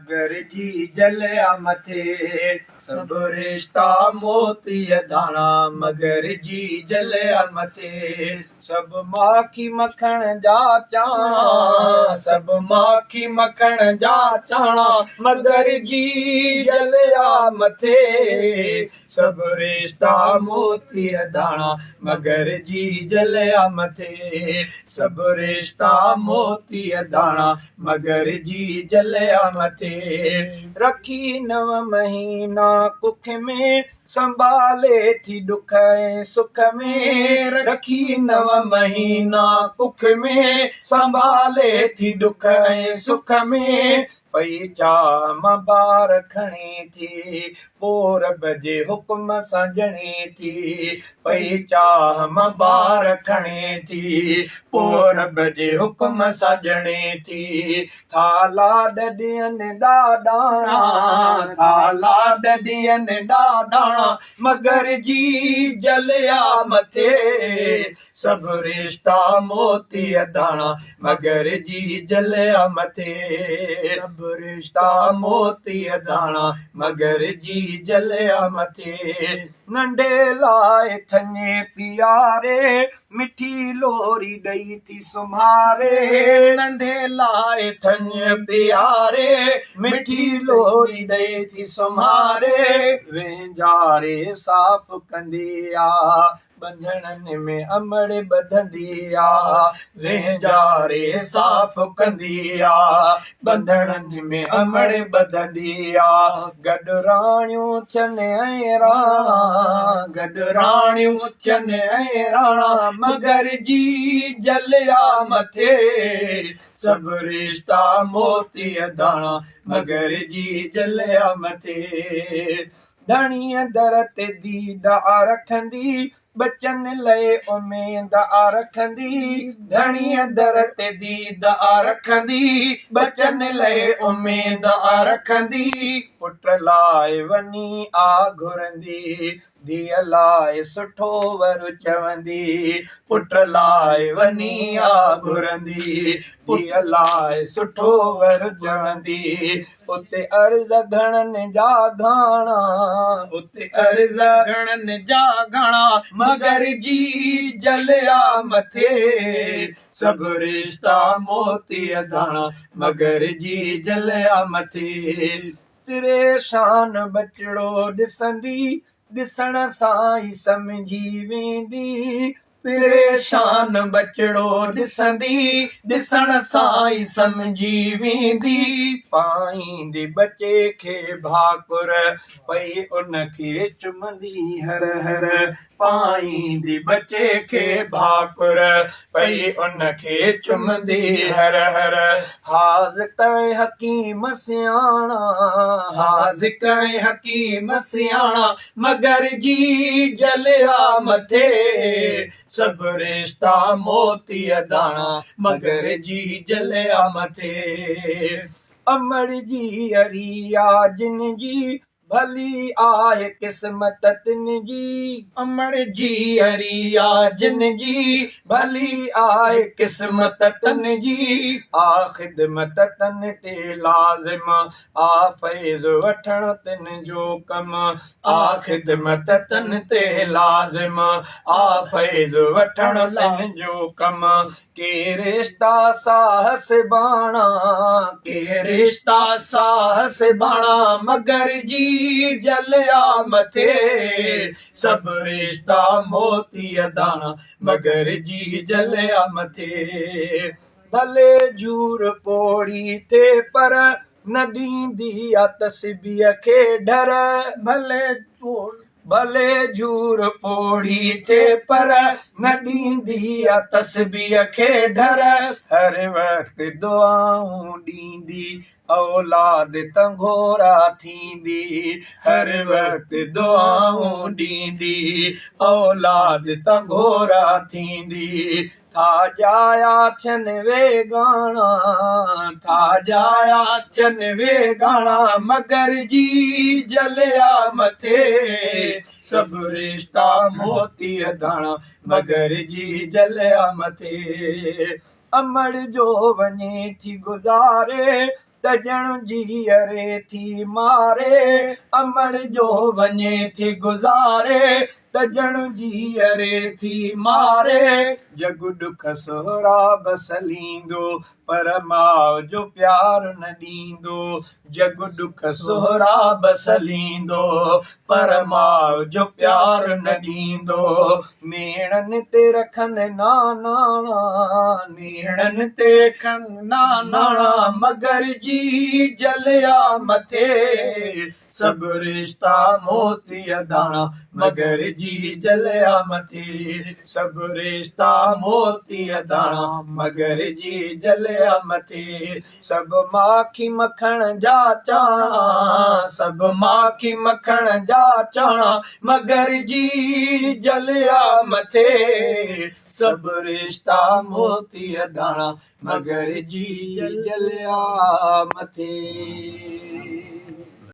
मगर जी जलिया मथे सब रिश्ता मोती दाना मगर जी जलिया मथे सब माखी मखण जा चाणा सब माखी मखण जा चाणा मगर जी जलिया मथे सब रिश्ता मोती दाना मगर जी जलिया मथे सब रिश्ता मोती दाना मगर जी जलिया मथे रखी 9 महीना कुख में संभाले थी दुख ऐं सुख में रखी 9 महीना कुख में संभाले थी दुख ऐं सुख में पई चाह ॿार खणी थी पोइ रब जे हुकुम सां ॼणी थी पई चाह ॿार खणी थी पोइ रब जे हुकुम सां ॼणी थी था लाड ॾियनि ॾाॾाणा था लाड ॾियनि ॾाॾाणा मगर जी जलिया मथे सब रिश्ता मोती दाणा मगर जी जलिया मथे सब रिश्ता मोती दाणा मगर जी जलिया मथे नंढे लाए थने पियारे मिठी लोरी ॾई थी सुम्हारे नंढे लाए थने पियारे मिठी लोरी ॾई थी सुम्हारे वेंजारे साफ़ कंदी आ बंधणनि में अमड़ ॿधंदी आ वेंजारे साफ़ कंदी आ बंधणनि में अमड़ ॿधंदी आ गॾु राणियूं थियनि ऐं राणा गॾु राणियूं थियनि ऐं राणा मगर जी जलिया मथे सब रिश्ता मोती दाणा मगर जी जलिया मथे धणीअ दर ते दीदा रखंदी बचन लए उमेद रखंदी धणीअ दर ते दीदा रखंदी बचन लए उमेद रखंदी पुट लाइ वञी घुरंदी धीअ लाइ सुठो वर चवंदी पुट लाइ वञी घुरंदी धीअ लाइ सुठो वर चवंदी उते अर्ज़ घणनि जा घाणा उते अर्ज़ घणनि जा घाणा मगर जी जलिया मथे सब रिश्ता मोती दाणा मगर जी जलिया मथे परेशान बचड़ो ॾिसंदी ॾिसण सां ई सम्झी वेंदी परेशान बचड़ो ॾिसंदी ॾिसण सां ई सम्झी वेंदी पाईंदी बचे खे भाकुर पई उनखे चुमंदी हर हर पाईंदी बचे खे भाकुर पई उनखे चुमंदी हर हर हाज़िक हकीम सियाणा हाज़िक हकीम सियाणा मगर जी जलिया मथे सब रिश्ता मोती दाणा मगर जी जलिया मथे अमड़ जी अरिया जिन जी भली आहे क़िस्मत तिन जी अमड़ जी अरिया जिन जी भली आहे क़िस्मत तन जी ख़िदमत तन ते लाज़िम फैज़ वठण तिन जो कम ख़िदमत तन ते लाज़िम फैज़ वठण तिन जो कम के रिश्ता साहस बाणा के रिश्ता साहस बाणा मगर जी जलिया मथे सब रिश्ता मोती दाणा मगर जी जलिया मथे भले जूर पोड़ी थे पर न ॾींदी आ तस्बीह खे डर भले जूर पोड़ी थे पर न ॾींदी आ तस्बीह खे डर हर वक्त दुआऊं ॾींदी औलाद तंगोरा थींदी हर वक्त दुआऊं ॾींदी औलाद तंगोरा थींदी था जाया थियनि वेगाणा था जाया थियनि वेगाणा मगर जी जलिया मथे सब रिश्ता मोती दाणा मगर जी जलिया मथे अमड़ जो वञे थी गुज़ारे त ॼण जीअरे थी मारे अमर जो वञे थी गुज़ारे त ॼण जीअरे थी मारे जग दुख सोहराब सलींदो पर माउ जो प्यार न ॾींदो जग दुख सोहराब सलींदो पर माउ जो प्यार न ॾींदो नेणनि ते रखनि नानाणा नेणनि ते रखनि नानाणा मगर जी जलिया मथे सभु रिश्ता मोतीअ दाणा मगर जी जलिया मथे सभु रिश्ता मोतीअ दाणा मगर जी जलिया मथे सभु माखी मखण जा चाणा सभु माखी मखण जा चाणा मगर जी जलिया मथे सभु रिश्ता मोतीअ दाणा मगर जी जलिया मथे।